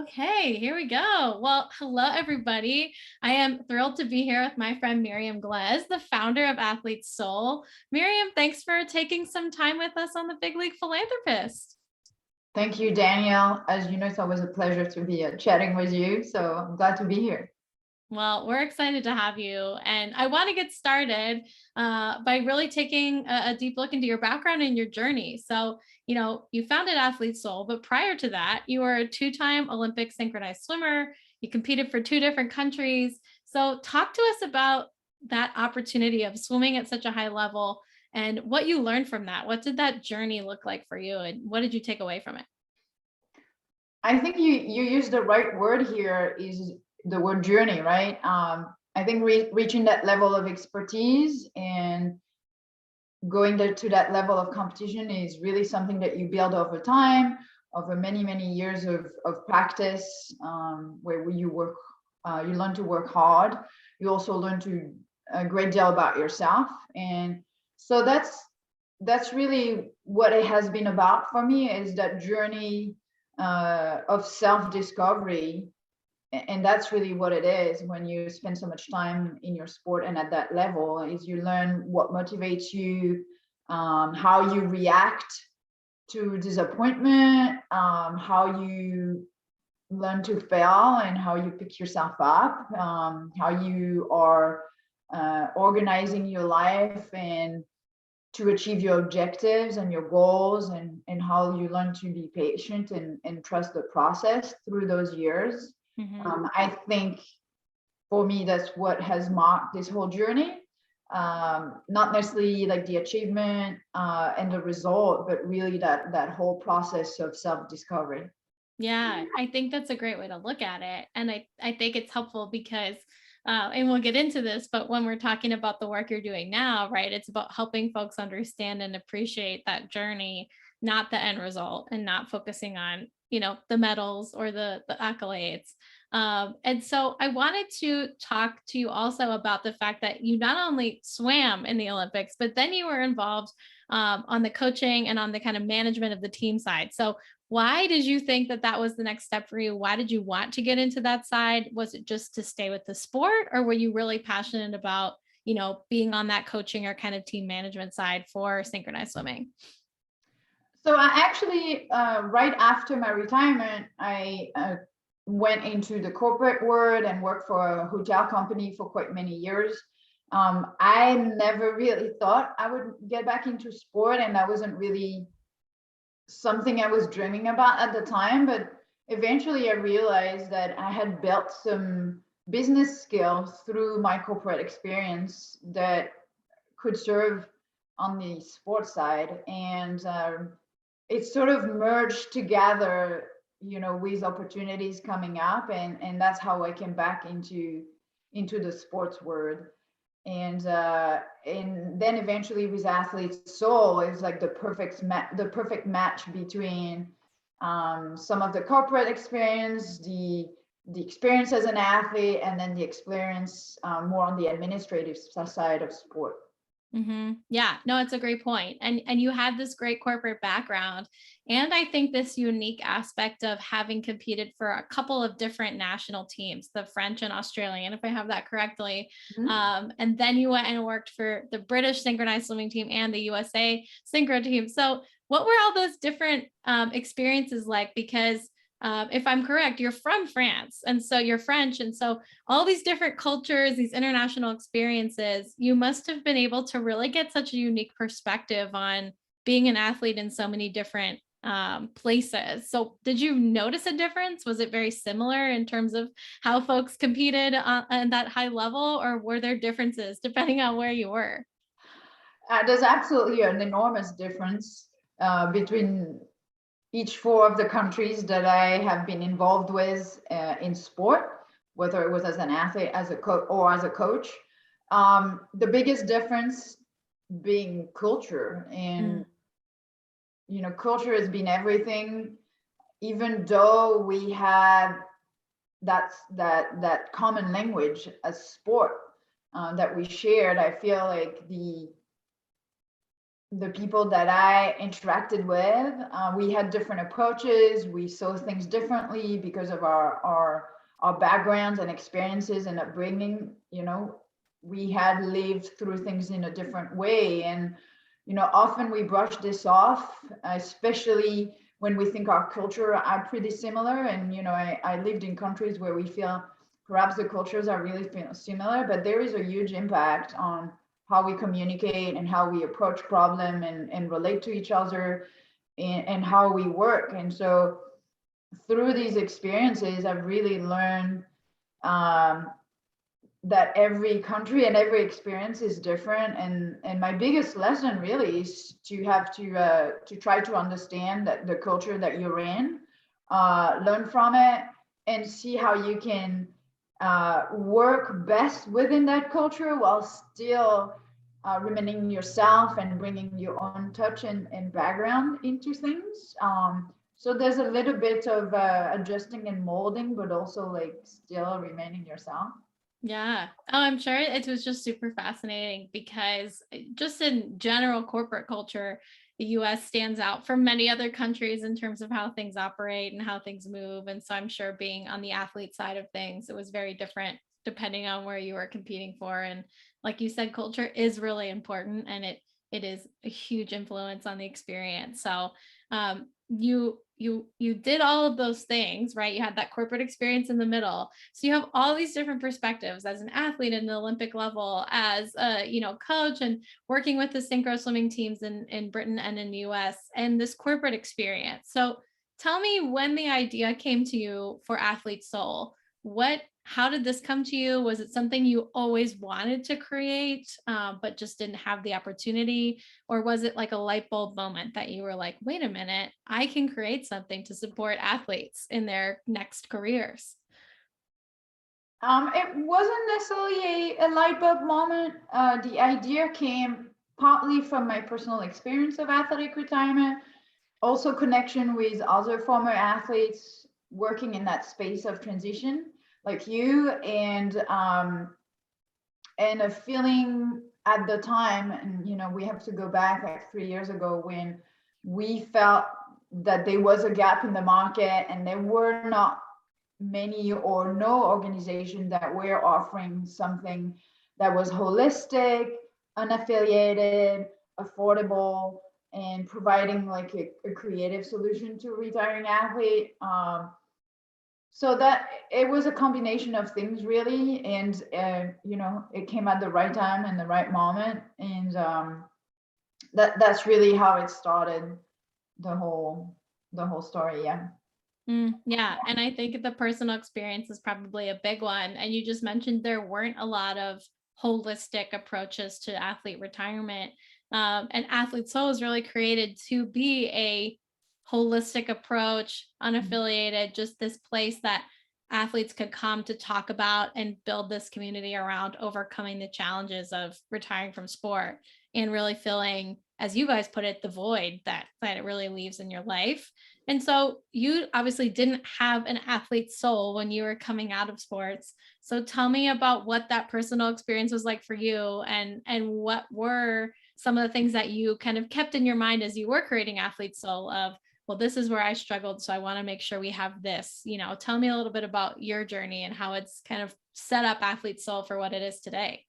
Okay, here we go. Well, hello, everybody. I am thrilled to be here with my friend Myriam Glez, the founder of Athletes Soul. Myriam, thanks for taking some time with us on the Big League Philanthropist. Thank you, Danielle. As you know, it's always a pleasure to be chatting with you. So I'm glad to be here. Well, we're excited to have you. And I want to get started by really taking a deep look into your background and your journey. So, you founded Athletes Soul, but prior to that, you were a two-time Olympic synchronized swimmer. You competed for two different countries. So, talk to us about that opportunity of swimming at such a high level and what you learned from that. What did that journey look like for you, and what did you take away from it? I think you used the right word here, is the word journey, right? I think reaching that level of expertise and going to that level of competition is really something that you build over time, over many, many years of practice, where you work, you learn to work hard. You also learn to a great deal about yourself. And so that's really what it has been about for me, is that journey of self-discovery. And that's really what it is when you spend so much time in your sport and at that level, is you learn what motivates you, how you react to disappointment, how you learn to fail and how you pick yourself up, how you are organizing your life and to achieve your objectives and your goals, and how you learn to be patient and trust the process through those years. Mhm. I think for me, that's what has marked this whole journey. Not necessarily like the achievement and the result, but really that whole process of self-discovery. Yeah, I think that's a great way to look at it. And I think it's helpful because, and we'll get into this, but when we're talking about the work you're doing now, right, it's about helping folks understand and appreciate that journey, not the end result, and not focusing on, the medals or the accolades. And so I wanted to talk to you also about the fact that you not only swam in the Olympics, but then you were involved on the coaching and on the kind of management of the team side. So why did you think that that was the next step for you? Why did you want to get into that side? Was it just to stay with the sport, or were you really passionate about, being on that coaching or kind of team management side for synchronized swimming? So I actually, right after my retirement, I went into the corporate world and worked for a hotel company for quite many years. I never really thought I would get back into sport, and that wasn't really something I was dreaming about at the time. But eventually I realized that I had built some business skills through my corporate experience that could serve on the sports side. And it sort of merged together, with opportunities coming up. And that's how I came back into the sports world. And then eventually with Athletes Soul, it's like the perfect match between some of the corporate experience, the experience as an athlete, and then the experience more on the administrative side of sport. Yeah, no, it's a great point. And you had this great corporate background. And I think this unique aspect of having competed for a couple of different national teams, the French and Australian, if I have that correctly. Mhm. And then you went and worked for the British synchronized swimming team and the USA synchro team. So what were all those different experiences like? Because if I'm correct, you're from France, and so you're French. And so all these different cultures, these international experiences, you must have been able to really get such a unique perspective on being an athlete in so many different places. So, did you notice a difference? Was it very similar in terms of how folks competed at that high level, or were there differences depending on where you were? There's absolutely an enormous difference between each four of the countries that I have been involved with in sport, whether it was as an athlete, as a coach, or as a coach. The biggest difference being culture. And culture has been everything. Even though we had that common language as sport that we shared, I feel like the people that I interacted with, we had different approaches. We saw things differently because of our backgrounds and experiences and upbringing. You know, we had lived through things in a different way, and often we brush this off, especially when we think our culture are pretty similar. And I lived in countries where we feel perhaps the cultures are really similar, but there is a huge impact on how we communicate and how we approach problem and relate to each other, and how we work. And so through these experiences, I've really learned um, that every country and every experience is different. And my biggest lesson really is to try to understand that the culture that you're in, learn from it, and see how you can work best within that culture while still remaining yourself and bringing your own touch and background into things. So there's a little bit of adjusting and molding, but also like still remaining yourself. Yeah. Oh, I'm sure it was just super fascinating because just in general corporate culture, the US stands out from many other countries in terms of how things operate and how things move. And so I'm sure being on the athlete side of things, it was very different depending on where you were competing for. And like you said, culture is really important and it is a huge influence on the experience. So you did all of those things, right? You had that corporate experience in the middle, so you have all these different perspectives as an athlete in the Olympic level, as a coach, and working with the synchro swimming teams in Britain and in the US, and this corporate experience. So tell me when the idea came to you for Athlete Soul. How did this come to you? Was it something you always wanted to create, but just didn't have the opportunity? Or was it like a light bulb moment that you were like, wait a minute, I can create something to support athletes in their next careers? It wasn't necessarily a light bulb moment. The idea came partly from my personal experience of athletic retirement, also connection with other former athletes working in that space of transition, like you, and a feeling at the time. And we have to go back like 3 years ago when we felt that there was a gap in the market and there were not many or no organization that were offering something that was holistic, unaffiliated, affordable, and providing like a creative solution to a retiring athlete. So that it was a combination of things really, and it came at the right time and the right moment, and that's really how it started, the whole story. Yeah. Yeah, and I think the personal experience is probably a big one. And you just mentioned there weren't a lot of holistic approaches to athlete retirement. And Athlete Soul is really created to be a holistic approach, unaffiliated, just this place that athletes could come to talk about and build this community around overcoming the challenges of retiring from sport and really filling, as you guys put it, the void that it really leaves in your life. And so you obviously didn't have an athlete soul when you were coming out of sports. So tell me about what that personal experience was like for you, and what were some of the things that you kind of kept in your mind as you were creating Athlete Soul of, well, this is where I struggled, so I want to make sure we have this. Tell me a little bit about your journey and how it's kind of set up Athlete Soul for what it is today.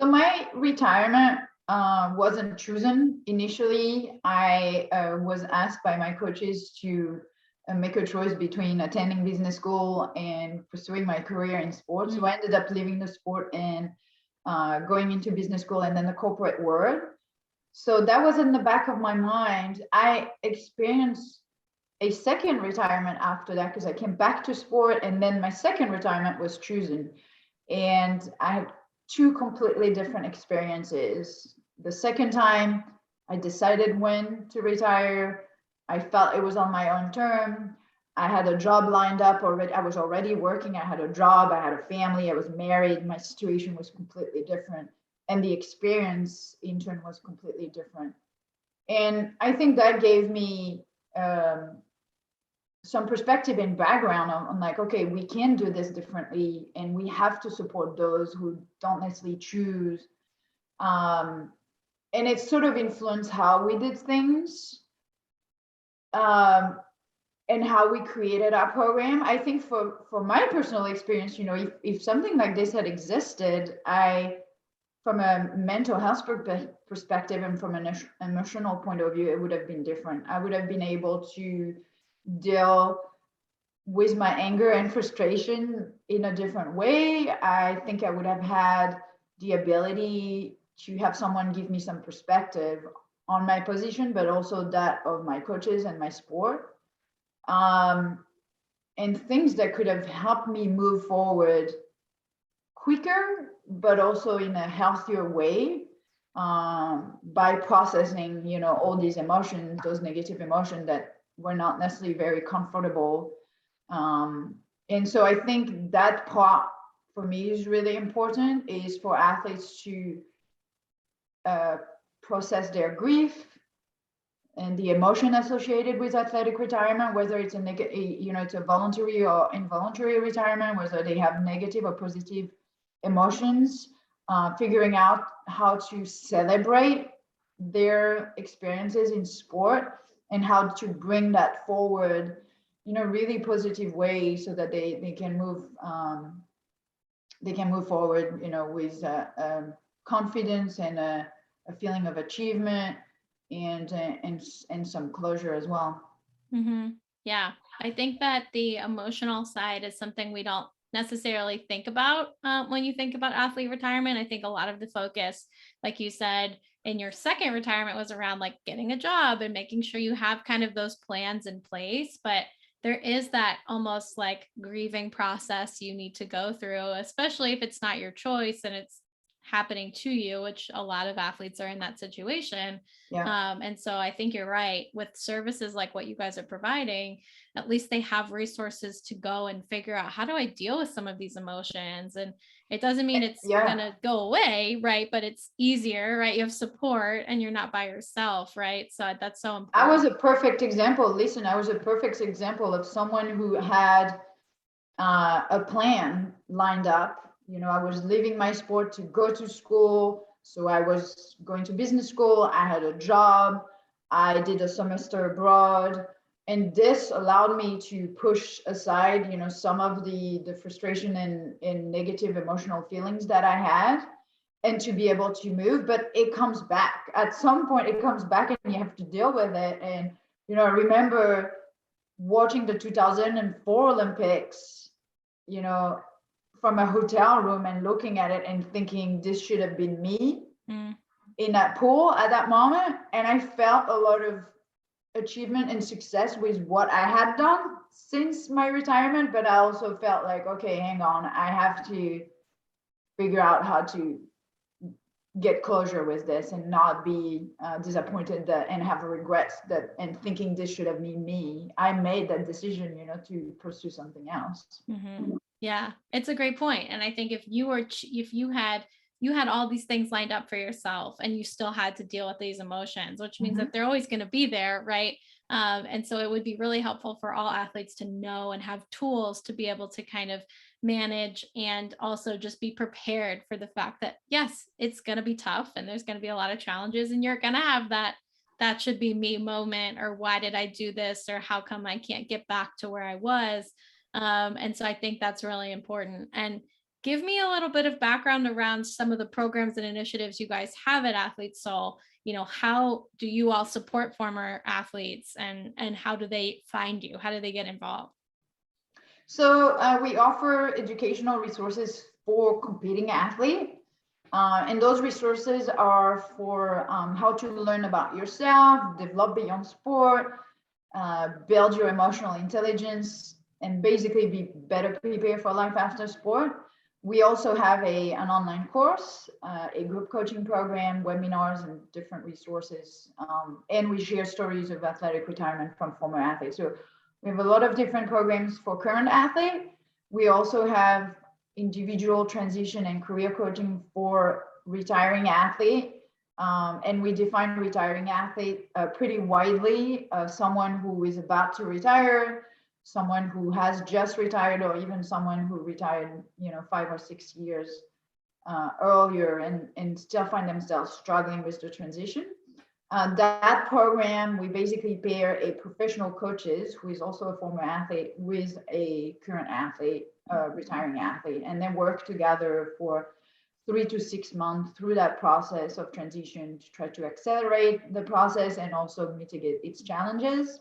So my retirement wasn't chosen initially. I was asked by my coaches to make a choice between attending business school and pursuing my career in sports. So I ended up leaving the sport and going into business school and then the corporate world. So that was in the back of my mind. I experienced a second retirement after that because I came back to sport, and then my second retirement was chosen. And I had two completely different experiences. The second time, I decided when to retire. I felt it was on my own term. I had a job lined up already. I was already working. I had a job. I had a family. I was married. My situation was completely different. And the experience in turn was completely different. And I think that gave me some perspective and background on like, okay, we can do this differently, and we have to support those who don't necessarily choose and it sort of influenced how we did things, and how we created our program. I think for my personal experience, you know, if something like this had existed, from a mental health perspective and from an emotional point of view, it would have been different. I would have been able to deal with my anger and frustration in a different way. I think I would have had the ability to have someone give me some perspective on my position, but also that of my coaches and my sport. And things that could have helped me move forward quicker, but also in a healthier way, by processing, you know, all these emotions, those negative emotions that were not necessarily very comfortable. And so I think that part for me is really important, is for athletes to process their grief and the emotion associated with athletic retirement, whether it's it's a voluntary or involuntary retirement, whether they have negative or positive emotions, figuring out how to celebrate their experiences in sport and how to bring that forward in a really positive way, so that they can move forward, you know, with confidence and a feeling of achievement and some closure as well. Mm-hmm. Yeah, I think that the emotional side is something we don't necessarily think about when you think about athlete retirement. I think a lot of the focus, like you said, in your second retirement was around like getting a job and making sure you have kind of those plans in place. But there is that almost like grieving process you need to go through, especially if it's not your choice and it's happening to you, which a lot of athletes are in that situation. Yeah. And so I think you're right, with services like what you guys are providing, at least they have resources to go and figure out, how do I deal with some of these emotions? And it doesn't mean it's Yeah. gonna go away, right? But it's easier, right? You have support and you're not by yourself, right? So that's so I important. was a perfect example. Listen, I was a perfect example of someone who had a plan lined up. You know, I was leaving my sport to go to school. So I was going to business school. I had a job. I did a semester abroad. And this allowed me to push aside, you know, some of the frustration and negative emotional feelings that I had, and to be able to move. But it comes back. At some point, it comes back and you have to deal with it. And, you know, I remember watching the 2004 Olympics, you know, from a hotel room and looking at it and thinking this should have been me Mm. in that pool at that moment. And I felt a lot of achievement and success with what I had done since my retirement. But I also felt like, okay, hang on, I have to figure out how to get closure with this and not be disappointed and have regrets that and thinking this should have been me. I made that decision, you know, to pursue something else. Mm-hmm. Yeah, it's a great point. And I think if you were, if you had all these things lined up for yourself and you still had to deal with these emotions, which means Mhm. that they're always going to be there, right? And so it would be really helpful for all athletes to know and have tools to be able to kind of manage and also just be prepared for the fact that, yes, it's going to be tough and there's going to be a lot of challenges and you're going to have that should be me moment, or why did I do this, or how come I can't get back to where I was. And so I think that's really important. And give me a little bit of background around some of the programs and initiatives you guys have at Athletes Soul. You know, how do you all support former athletes, and how do they find you? How do they get involved? So we offer educational resources for competing athlete. And those resources are for how to learn about yourself, develop beyond sport, build your emotional intelligence, and basically be better prepared for life after sport. We also have an online course, a group coaching program, webinars, and different resources. And we share stories of athletic retirement from former athletes. So we have a lot of different programs for current athlete. We also have individual transition and career coaching for retiring athlete. And we define retiring athlete pretty widely, someone who is about to retire, someone who has just retired, or even someone who retired, you know, 5 or 6 years earlier and still find themselves struggling with the transition. That program, we basically pair a professional coaches who is also a former athlete with a current athlete, retiring athlete, and then work together for 3 to 6 months through that process of transition to try to accelerate the process and also mitigate its challenges.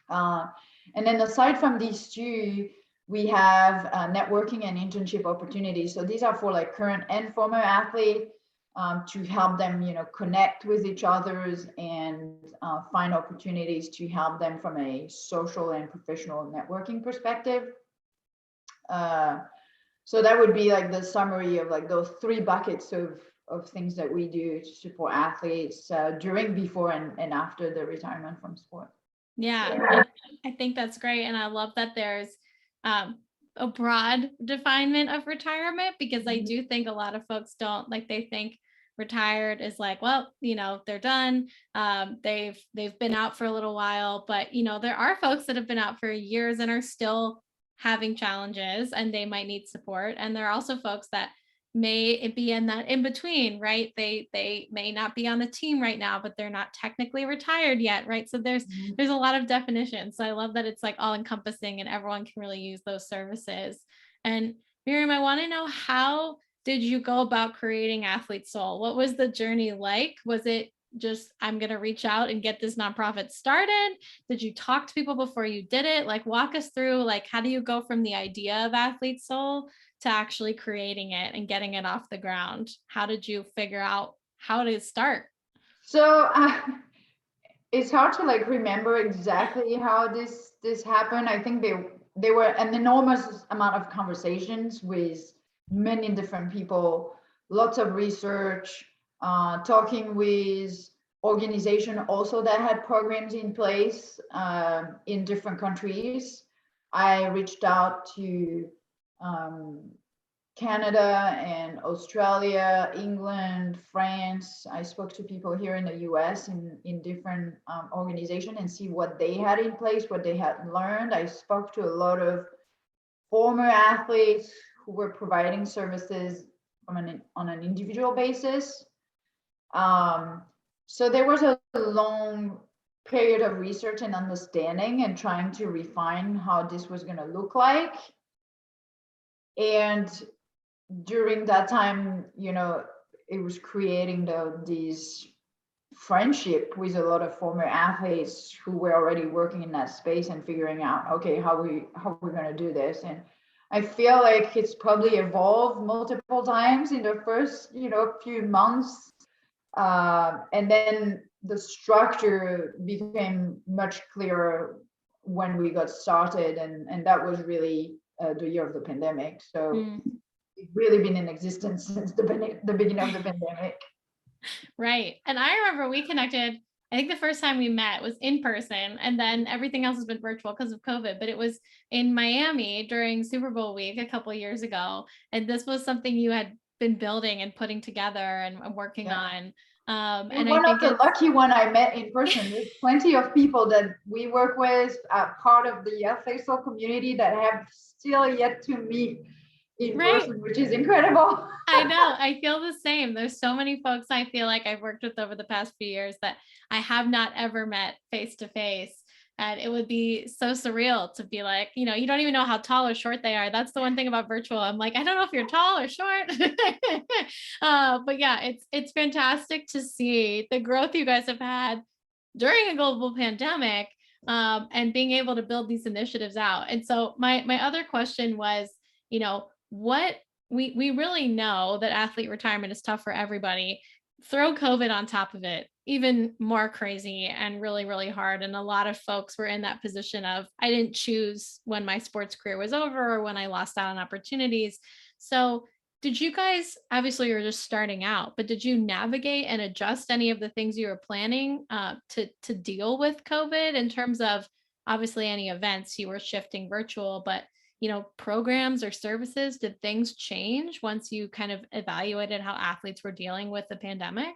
And then aside from these two, we have networking and internship opportunities. So these are for like current and former athlete, to help them, connect with each others and find opportunities to help them from a social and professional networking perspective. So that would be like the summary of like those three buckets of things that we do to support athletes during, before, and after the retirement from sport. Yeah, I think that's great. And I love that there's a broad definement of retirement, because I do think a lot of folks don't, like, they think retired is like, well, they're done. They've been out for a little while, but there are folks that have been out for years and are still having challenges, and they might need support. And there are also folks that may be in that in between, right? They may not be on the team right now, but they're not technically retired yet, right? So there's a lot of definitions. So I love that it's like all encompassing and everyone can really use those services. And Myriam, I want to know, how did you go about creating Athletes Soul? What was the journey like? Was it just, I'm going to reach out and get this nonprofit started? Did you talk to people before you did it? Like, walk us through, like, how do you go from the idea of Athletes Soul to actually creating it and getting it off the ground? How did you figure out how to start? So it's hard to like remember exactly how this happened. I think they were an enormous amount of conversations with many different people, lots of research, talking with organization also that had programs in place in different countries. I reached out to Canada and Australia, England, France. I spoke to people here in the US in different organizations and see what they had in place, what they had learned. I spoke to a lot of former athletes who were providing services on an individual basis. So there was a long period of research and understanding and trying to refine how this was going to look like. And during that time, it was creating these friendship with a lot of former athletes who were already working in that space and figuring out, okay, how we're going to do this. And I feel like it's probably evolved multiple times in the first, few months. And then the structure became much clearer when we got started. And that was really the year of the pandemic. So it's really been in existence since the beginning of the pandemic. Right. And I remember we connected, I think the first time we met was in person, and then everything else has been virtual because of COVID, but it was in Miami during Super Bowl week a couple of years ago. And this was something you had been building and putting together and working on. And one of the lucky one I met in person. There's plenty of people that we work with, part of the Athletes Soul community, that have still yet to meet in person, which is incredible. I know. I feel the same. There's so many folks I feel like I've worked with over the past few years that I have not ever met face to face. And it would be so surreal to be like, you don't even know how tall or short they are. That's the one thing about virtual. I'm like, I don't know if you're tall or short. But yeah, it's fantastic to see the growth you guys have had during a global pandemic, and being able to build these initiatives out. And so my other question was, what we really know that athlete retirement is tough for everybody. Throw COVID on top of it, even more crazy and really, really hard. And a lot of folks were in that position of, I didn't choose when my sports career was over or when I lost out on opportunities. So did you guys, obviously you're just starting out, but did you navigate and adjust any of the things you were planning to deal with COVID, in terms of, obviously, any events you were shifting virtual, but programs or services? Did things change once you kind of evaluated how athletes were dealing with the pandemic?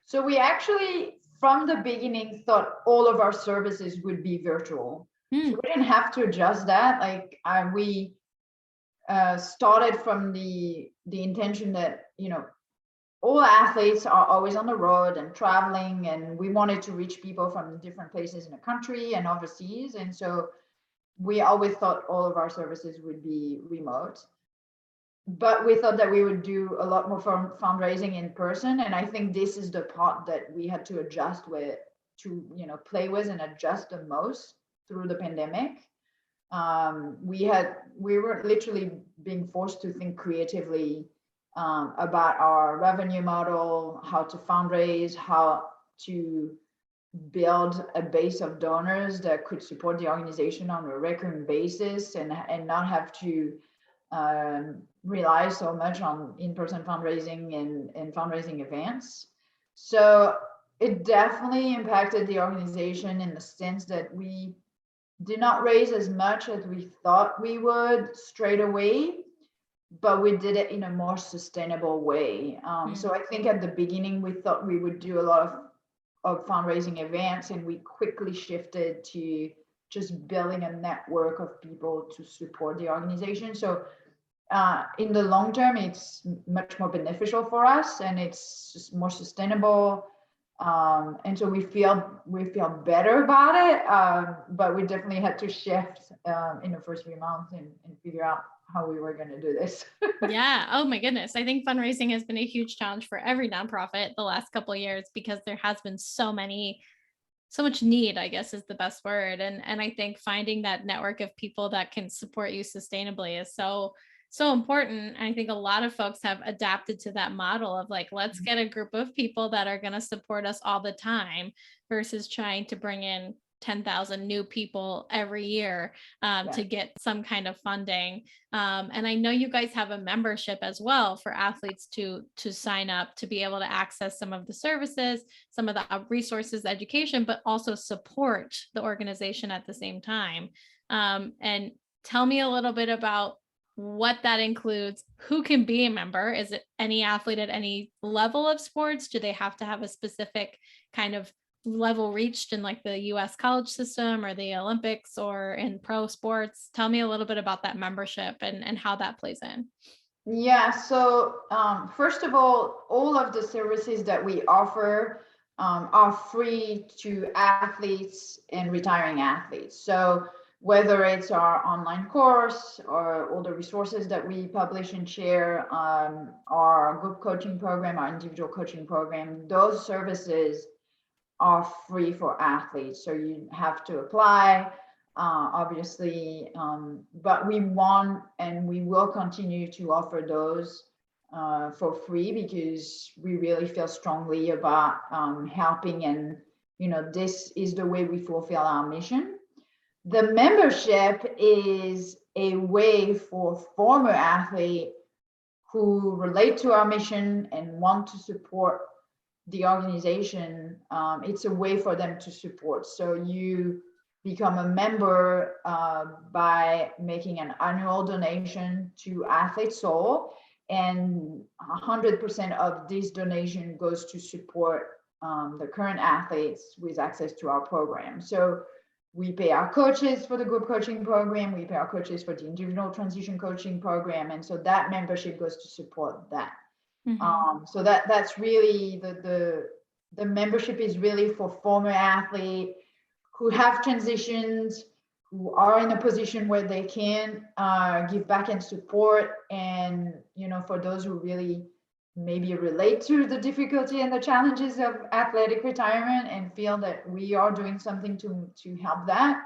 So we actually, from the beginning, thought all of our services would be virtual. So we didn't have to adjust that. Like we started from the intention that, all athletes are always on the road and traveling, and we wanted to reach people from different places in the country and overseas. And so we always thought all of our services would be remote, but we thought that we would do a lot more fundraising in person. And I think this is the part that we had to adjust with, to play with and adjust the most through the pandemic. We were literally being forced to think creatively about our revenue model, how to fundraise, how to build a base of donors that could support the organization on a recurring basis, and not have to rely so much on in-person fundraising and fundraising events. So it definitely impacted the organization in the sense that we did not raise as much as we thought we would straight away, but we did it in a more sustainable way. So I think at the beginning we thought we would do a lot of fundraising events, and we quickly shifted to just building a network of people to support the organization. So in the long term, it's much more beneficial for us, and it's just more sustainable. And so we feel better about it, but we definitely had to shift in the first 3 months and figure out how we were going to do this. Yeah. Oh my goodness. I think fundraising has been a huge challenge for every nonprofit the last couple of years, because there has been so much need, I guess is the best word. And I think finding that network of people that can support you sustainably is so important. And I think a lot of folks have adapted to that model of like, let's get a group of people that are going to support us all the time versus trying to bring in 10,000 new people every year to get some kind of funding. And I know you guys have a membership as well for athletes to sign up to be able to access some of the services, some of the resources, education, but also support the organization at the same time. And tell me a little bit about what that includes, who can be a member. Is it any athlete at any level of sports? Do they have to have a specific kind of level reached in like the US college system or the Olympics or in pro sports? Tell me a little bit about that membership and how that plays in. Yeah, so first of all of the services that we offer are free to athletes and retiring athletes. So whether it's our online course or all the resources that we publish and share, our group coaching program, our individual coaching program, those services are free for athletes. So you have to apply, obviously, but we want and we will continue to offer those for free, because we really feel strongly about helping, and this is the way we fulfill our mission. The membership is a way for former athletes who relate to our mission and want to support the organization. It's a way for them to support. So you become a member by making an annual donation to Athletes Soul, and 100% of this donation goes to support the current athletes with access to our program. So we pay our coaches for the group coaching program, we pay our coaches for the individual transition coaching program, and so that membership goes to support that. So that's really the membership is really for former athletes who have transitions, who are in a position where they can give back and support, and for those who really maybe relate to the difficulty and the challenges of athletic retirement and feel that we are doing something to help that,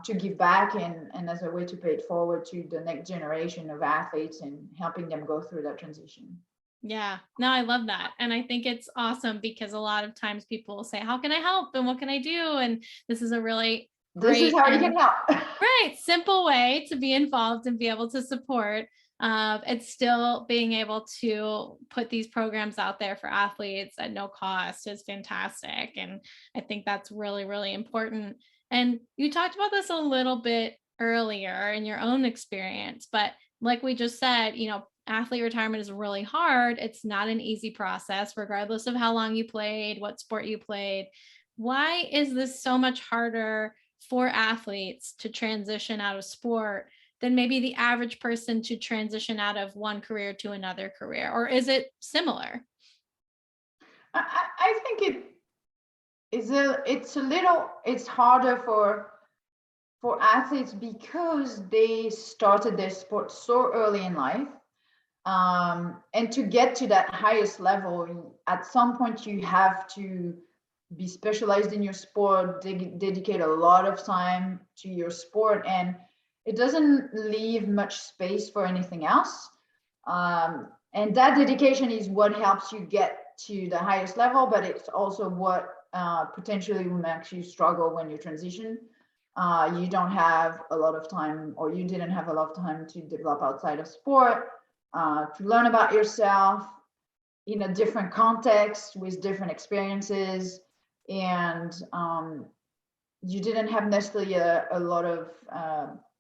to give back and as a way to pay it forward to the next generation of athletes and helping them go through that transition. Yeah, no, I love that. And I think it's awesome because a lot of times people will say, how can I help? And what can I do? And this is a really great, this is how you can help. Right, simple way to be involved and be able to support. It's still being able to put these programs out there for athletes at no cost is fantastic. And I think that's really, really important. And you talked about this a little bit earlier in your own experience, but like we just said, athlete retirement is really hard. It's not an easy process, regardless of how long you played, what sport you played. Why is this so much harder for athletes to transition out of sport than maybe the average person to transition out of one career to another career? Or is it similar? I think it's harder for athletes because they started their sport so early in life. And to get to that highest level, at some point you have to be specialized in your sport, dedicate a lot of time to your sport, and it doesn't leave much space for anything else. And that dedication is what helps you get to the highest level, but it's also what potentially will make you struggle when you transition. You don't have a lot of time, or you didn't have a lot of time to develop outside of sport, to learn about yourself in a different context with different experiences. And you didn't have necessarily a lot of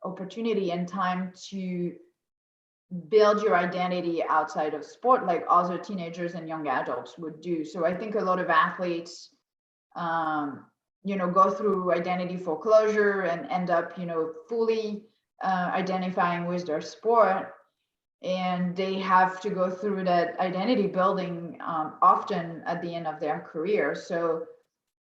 opportunity and time to build your identity outside of sport like other teenagers and young adults would do. So I think a lot of athletes go through identity foreclosure and end up fully identifying with their sport, and they have to go through that identity building often at the end of their career. So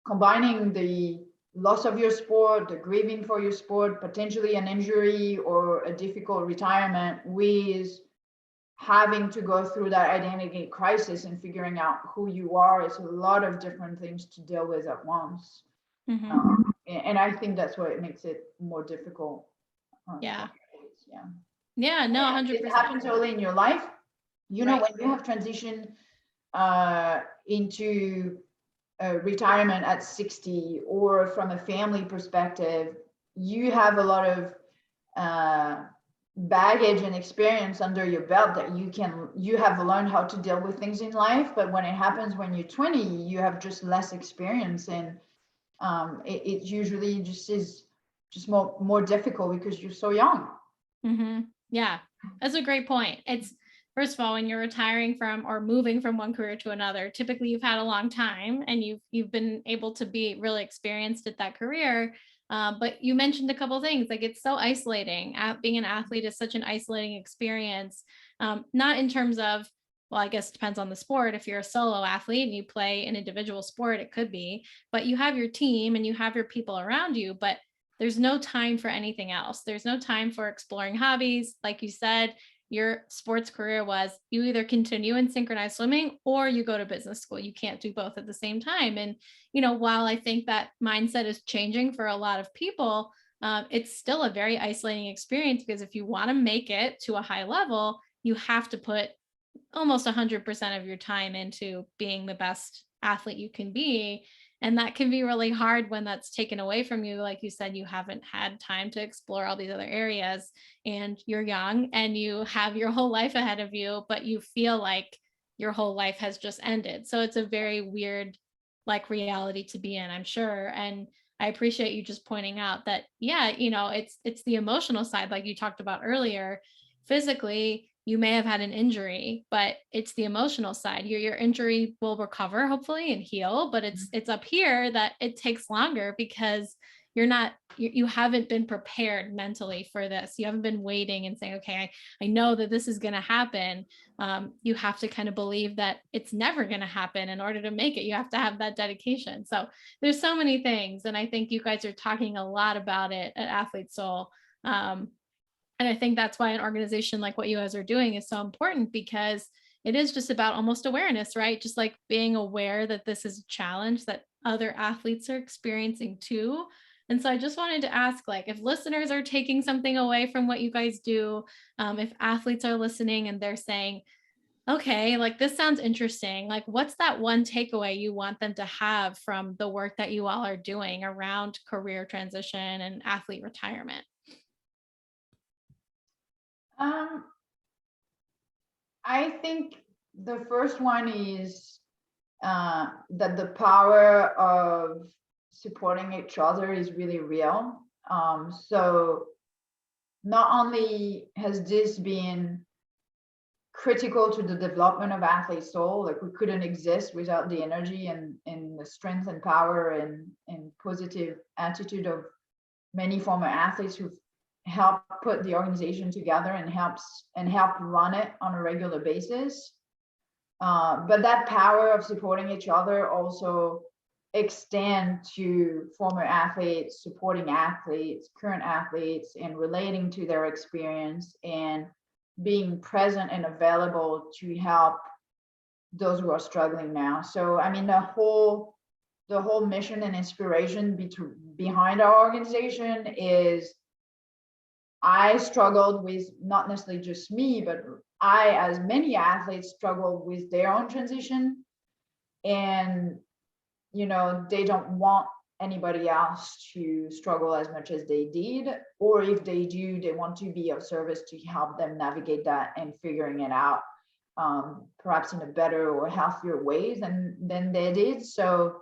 combining the loss of your sport, the grieving for your sport, potentially an injury or a difficult retirement, with having to go through that identity crisis and figuring out who you are, is a lot of different things to deal with at once. And I think that's what it makes it more difficult. Yeah. Yeah. Yeah, no, And 100%. it happens early in your life. Right. When you have transitioned into retirement at 60, or from a family perspective, you have a lot of baggage and experience under your belt that you have learned how to deal with things in life. But when it happens when you're 20, you have just less experience, and it usually just is just more difficult because you're so young. Yeah, that's a great point. It's, first of all, when you're retiring from or moving from one career to another, typically you've had a long time and you've been able to be really experienced at that career. But you mentioned a couple of things, like it's so isolating. Being an athlete is such an isolating experience, not in terms of, well, I guess it depends on the sport. If you're a solo athlete and you play an individual sport, it could be, but you have your team and you have your people around you, but there's no time for anything else. There's no time for exploring hobbies. Like you said, your sports career was, you either continue in synchronized swimming or you go to business school. You can't do both at the same time. And, while I think that mindset is changing for a lot of people, it's still a very isolating experience, because if you want to make it to a high level, you have to put almost 100% of your time into being the best athlete you can be. And that can be really hard when that's taken away from you. Like you said, you haven't had time to explore all these other areas, and you're young and you have your whole life ahead of you, but you feel like your whole life has just ended. So it's a very weird, like, reality to be in, I'm sure. And I appreciate you just pointing out that, yeah, it's the emotional side, like you talked about earlier. Physically, you may have had an injury, but it's the emotional side. Your injury will recover hopefully and heal, but it's up here that it takes longer, because you haven't been prepared mentally for this. You haven't been waiting and saying, okay, I know that this is going to happen. You have to kind of believe that it's never going to happen in order to make it. You have to have that dedication. So there's so many things. And I think you guys are talking a lot about it at Athletes Soul. And I think that's why an organization like what you guys are doing is so important, because it is just about almost awareness, right? Just like being aware that this is a challenge that other athletes are experiencing too. And so I just wanted to ask, like, if listeners are taking something away from what you guys do, if athletes are listening and they're saying, okay, like this sounds interesting, like what's that one takeaway you want them to have from the work that you all are doing around career transition and athlete retirement? I think the first one is that the power of supporting each other is really real. So not only has this been critical to the development of Athletes Soul, like we couldn't exist without the energy and the strength and power and positive attitude of many former athletes who've help put the organization together and help run it on a regular basis. But that power of supporting each other also extend to former athletes, supporting athletes, current athletes, and relating to their experience and being present and available to help those who are struggling now. So I mean, the whole mission and inspiration behind our organization is, I struggled with, not necessarily just me, but I, as many athletes, struggled with their own transition. And, they don't want anybody else to struggle as much as they did. Or if they do, they want to be of service to help them navigate that and figuring it out, perhaps in a better or healthier ways than they did. So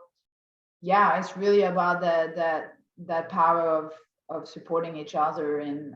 yeah, it's really about that power of supporting each other and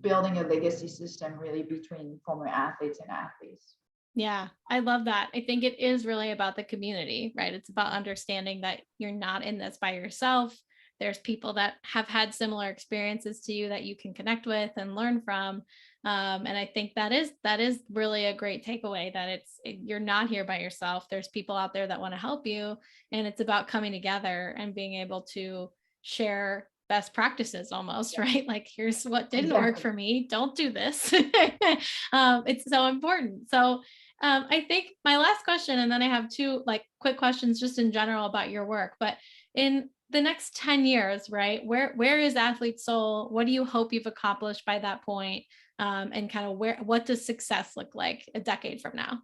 building a legacy system really between former athletes and athletes. Yeah, I love that. I think it is really about the community, right? It's about understanding that you're not in this by yourself. There's people that have had similar experiences to you that you can connect with and learn from. And I think that is really a great takeaway, that you're not here by yourself. There's people out there that want to help you, and it's about coming together and being able to share best practices almost, right? Like, here's what didn't work for me. Don't do this. It's so important. So I think my last question, and then I have two like quick questions just in general about your work, but in the next 10 years, right? Where is Athletes Soul? What do you hope you've accomplished by that point? And kind of what does success look like a decade from now?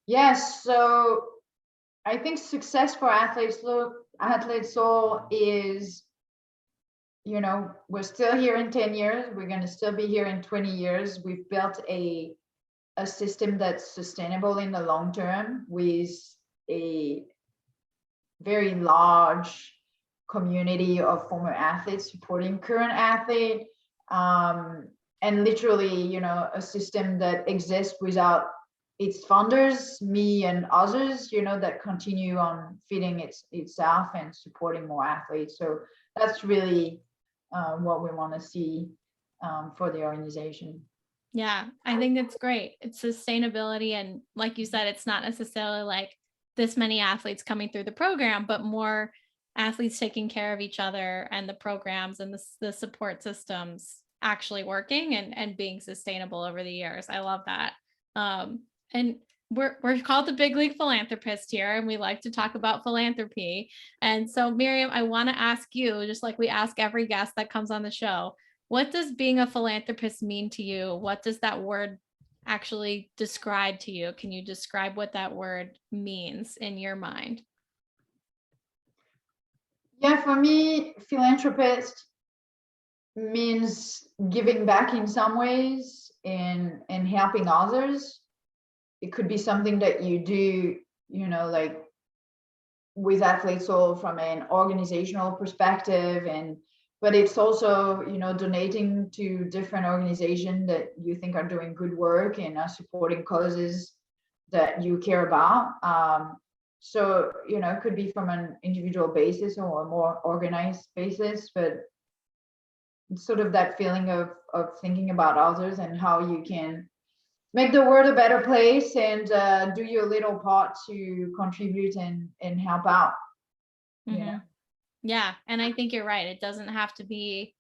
Yes, so I think success for Athletes Soul is, we're still here in 10 years. We're going to still be here in 20 years. We've built a system that's sustainable in the long term, with a very large community of former athletes supporting current athlete, and literally, a system that exists without its founders, me and others, that continue on feeding itself and supporting more athletes. So that's really what we want to see for the organization. Yeah, I think it's great. It's sustainability. And like you said, it's not necessarily like this many athletes coming through the program, but more athletes taking care of each other, and the programs and the support systems actually working and being sustainable over the years. I love that. And we're called the Big League Philanthropist here, and we like to talk about philanthropy. And so, Myriam, I want to ask you, just like we ask every guest that comes on the show, what does being a philanthropist mean to you? What does that word actually describe to you? Can you describe what that word means in your mind? Yeah, for me, philanthropist means giving back in some ways and helping others. It could be something that you do, like with Athletes Soul from an organizational perspective, but it's also, donating to different organizations that you think are doing good work and are supporting causes that you care about. So, it could be from an individual basis or a more organized basis, but it's sort of that feeling of thinking about others and how you can make the world a better place and do your little part to contribute and help out. Mm-hmm. Yeah. And I think you're right. It doesn't have to be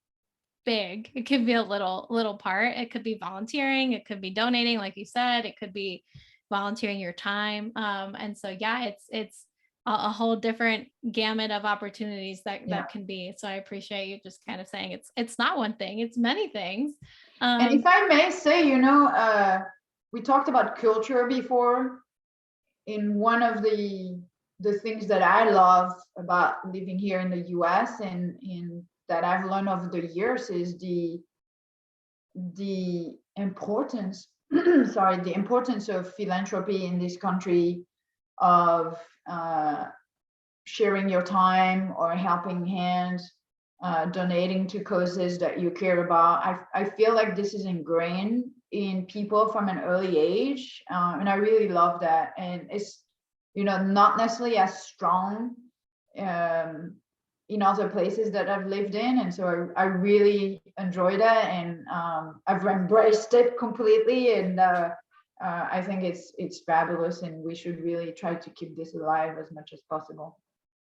big. It could be a little part. It could be volunteering. It could be donating, like you said. It could be volunteering your time. And so, yeah, it's a whole different gamut of opportunities that can be. So I appreciate you just kind of saying it's not one thing, it's many things. And if I may say, we talked about culture before. In one of the things that I love about living here in the US and that I've learned over the years is the importance the importance of philanthropy in this country, of sharing your time or helping hands, donating to causes that you care about. I feel like this is ingrained in people from an early age, and I really love that. And it's not necessarily as strong in other places that I've lived in. And so I really enjoy that, and I've embraced it completely. And I think it's fabulous, and we should really try to keep this alive as much as possible.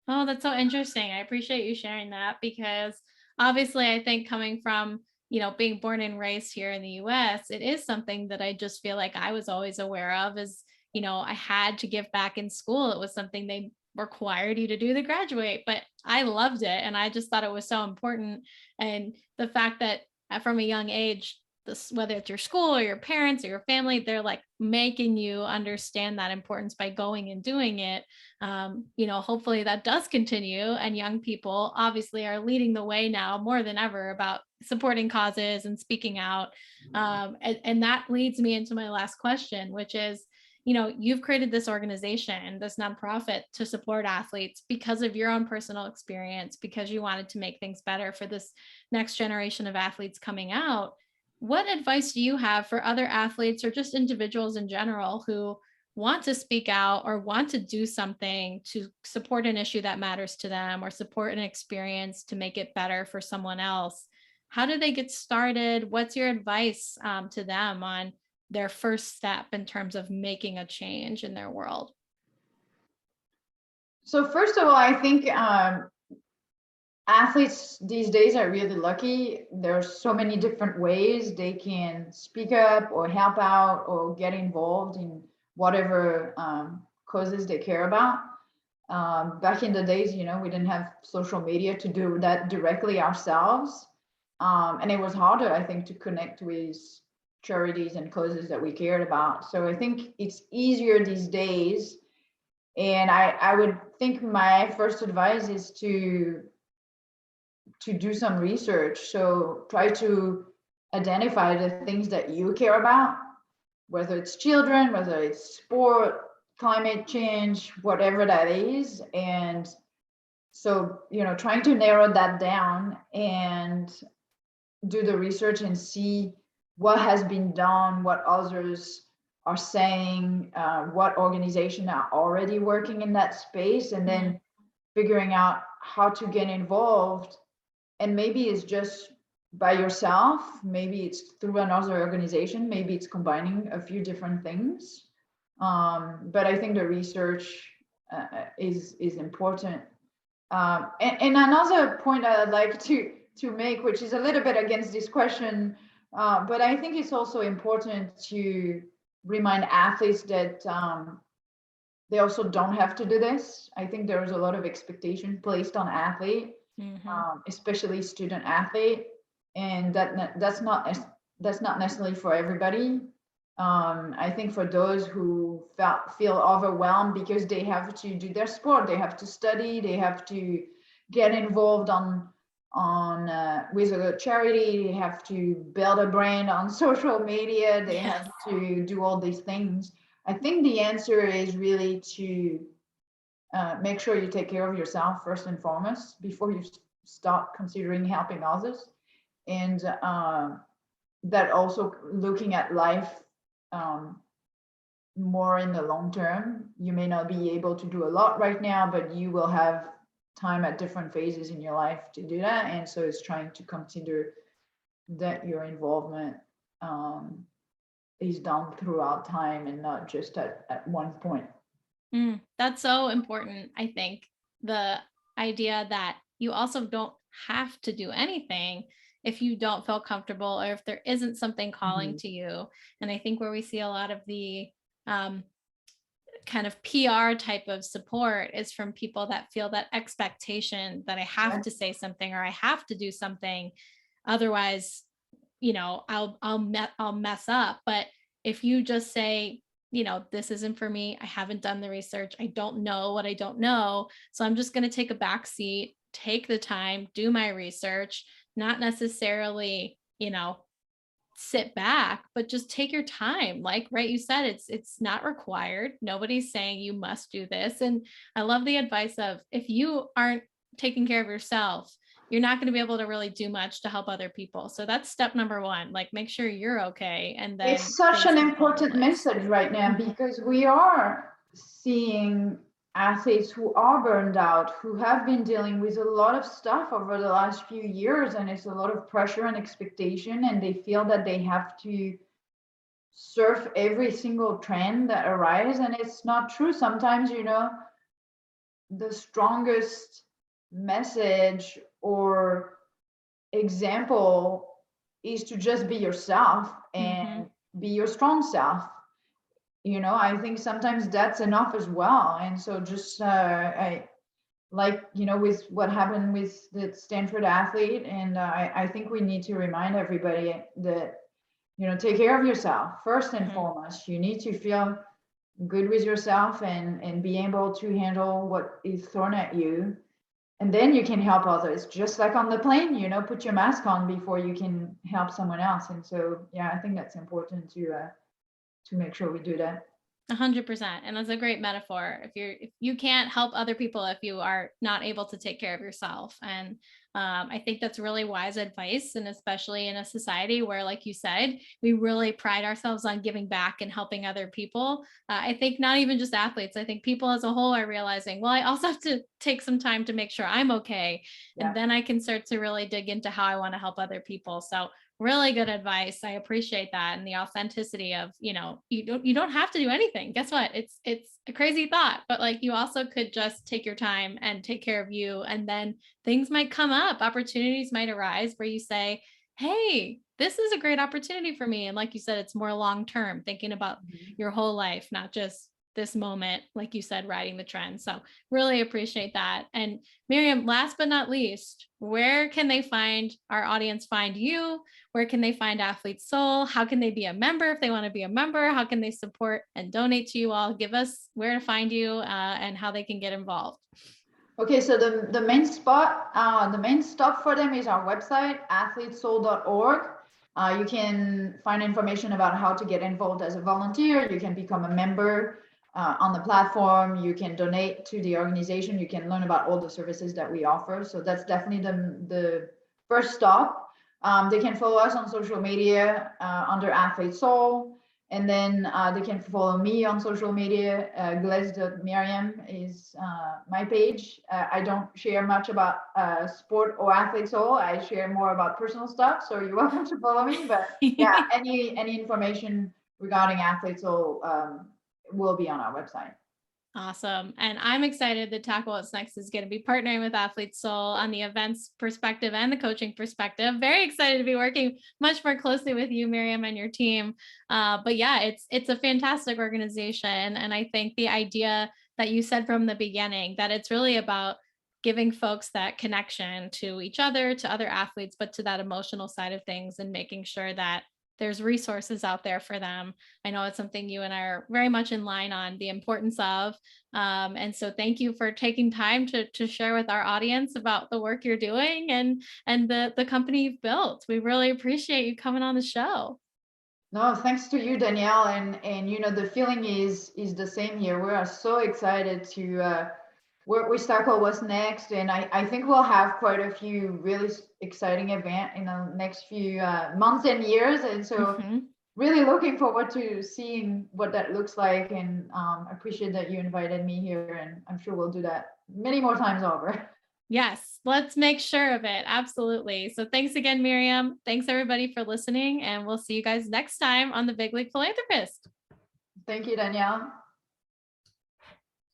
Oh, that's so interesting. I appreciate you sharing that because obviously I think coming from, being born and raised here in the US, it is something that I just feel like I was always aware of is, I had to give back in school. It was something they required you to do to graduate, but I loved it and I just thought it was so important. And the fact that from a young age, this, whether it's your school or your parents or your family, they're like making you understand that importance by going and doing it. Hopefully that does continue. And young people obviously are leading the way now more than ever about supporting causes and speaking out. And that leads me into my last question, which is, you've created this organization, this nonprofit to support athletes because of your own personal experience, because you wanted to make things better for this next generation of athletes coming out. What advice do you have for other athletes or just individuals in general who want to speak out or want to do something to support an issue that matters to them or support an experience to make it better for someone else? How do they get started? What's your advice to them on their first step in terms of making a change in their world? So first of all, I think athletes these days are really lucky. There's so many different ways they can speak up or help out or get involved in whatever causes they care about. Back in the days, we didn't have social media to do that directly ourselves. And it was harder, I think, to connect with charities and causes that we cared about. So I think it's easier these days. And I would think my first advice is to do some research. So try to identify the things that you care about, whether it's children, whether it's sport, climate change, whatever that is. And so, trying to narrow that down and do the research and see what has been done, what others are saying, what organizations are already working in that space, and then figuring out how to get involved. And maybe it's just by yourself, maybe it's through another organization, maybe it's combining a few different things. But I think the research is important. And another point that I'd like to make, which is a little bit against this question, but I think it's also important to remind athletes that they also don't have to do this. I think there's a lot of expectation placed on athlete, especially student athlete, and that's not necessarily for everybody. I think for those who feel overwhelmed because they have to do their sport, they have to study, they have to get involved on with a charity, they have to build a brand on social media, they have to do all these things. I think the answer is really to make sure you take care of yourself first and foremost before you start considering helping others. And that also looking at life more in the long term. You may not be able to do a lot right now, but you will have time at different phases in your life to do that. And so it's trying to consider that your involvement is done throughout time and not just at one point. That's so important. I think the idea that you also don't have to do anything if you don't feel comfortable or if there isn't something calling to you. And I think where we see a lot of the kind of PR type of support is from people that feel that expectation that I have to say something or I have to do something, otherwise, I'll mess up. But if you just say, this isn't for me, I haven't done the research, I don't know what I don't know, so I'm just going to take a back seat, take the time, do my research, not necessarily, sit back, but just take your time. Like, right, you said it's not required. Nobody's saying you must do this. And I love the advice of, if you aren't taking care of yourself, you're not going to be able to really do much to help other people. So that's step number one, like make sure you're okay. And then it's such an important message right now, because we are seeing athletes who are burned out, who have been dealing with a lot of stuff over the last few years, and it's a lot of pressure and expectation, and they feel that they have to surf every single trend that arises, and it's not true. Sometimes, the strongest message or example is to just be yourself and be your strong self. I think sometimes that's enough as well. And so just I like, with what happened with the Stanford athlete, and I think we need to remind everybody that, take care of yourself first and foremost. You need to feel good with yourself and be able to handle what is thrown at you, and then you can help others, just like on the plane. Put your mask on before you can help someone else. And so, yeah, I think that's important to make sure we do that. 100%. And that's a great metaphor. If you can't help other people, if you are not able to take care of yourself. And I think that's really wise advice. And especially in a society where, like you said, we really pride ourselves on giving back and helping other people. I think not even just athletes, I think people as a whole are realizing, well, I also have to take some time to make sure I'm okay. Yeah. And then I can start to really dig into how I want to help other people. So really good advice. I appreciate that. And the authenticity of, you don't have to do anything. Guess what? It's a crazy thought, but like you also could just take your time and take care of you. And then things might come up, opportunities might arise where you say, hey, this is a great opportunity for me. And like you said, it's more long-term, thinking about your whole life, not just this moment, like you said, riding the trend. So really appreciate that. And Myriam, last but not least, where can they find our audience, find you? Where can they find Athletes Soul? How can they be a member if they want to be a member? How can they support and donate to you all? Give us where to find you and how they can get involved. Okay, so the main spot, the main stop for them is our website, athletesoul.org. You can find information about how to get involved as a volunteer. You can become a member on the platform. You can donate to the organization. You can learn about all the services that we offer. So that's definitely the first stop. They can follow us on social media under Athletes Soul. And then they can follow me on social media. Glez.Myriam is my page. I don't share much about sport or Athletes Soul. I share more about personal stuff. So you're welcome to follow me. But yeah, any information regarding Athletes Soul will be on our website. Awesome. And I'm excited to tackle what's next is going to be partnering with Athletes Soul on the events perspective and the coaching perspective. Very excited to be working much more closely with you, Myriam, and your team. But yeah, it's a fantastic organization. And I think the idea that you said from the beginning, that it's really about giving folks that connection to each other, to other athletes, but to that emotional side of things, and making sure that there's resources out there for them. I know it's something you and I are very much in line on the importance of. And so thank you for taking time to share with our audience about the work you're doing and the company you've built. We really appreciate you coming on the show. No, thanks to you, Danielle. And the feeling is the same here. We are so excited to work with Tackle what's next. And I think we'll have quite a few really exciting events in the next few months and years. And so really looking forward to seeing what that looks like. And appreciate that you invited me here. And I'm sure we'll do that many more times over. Yes, let's make sure of it. Absolutely. So thanks again, Myriam. Thanks everybody for listening. And we'll see you guys next time on the Big League Philanthropist. Thank you, Danielle.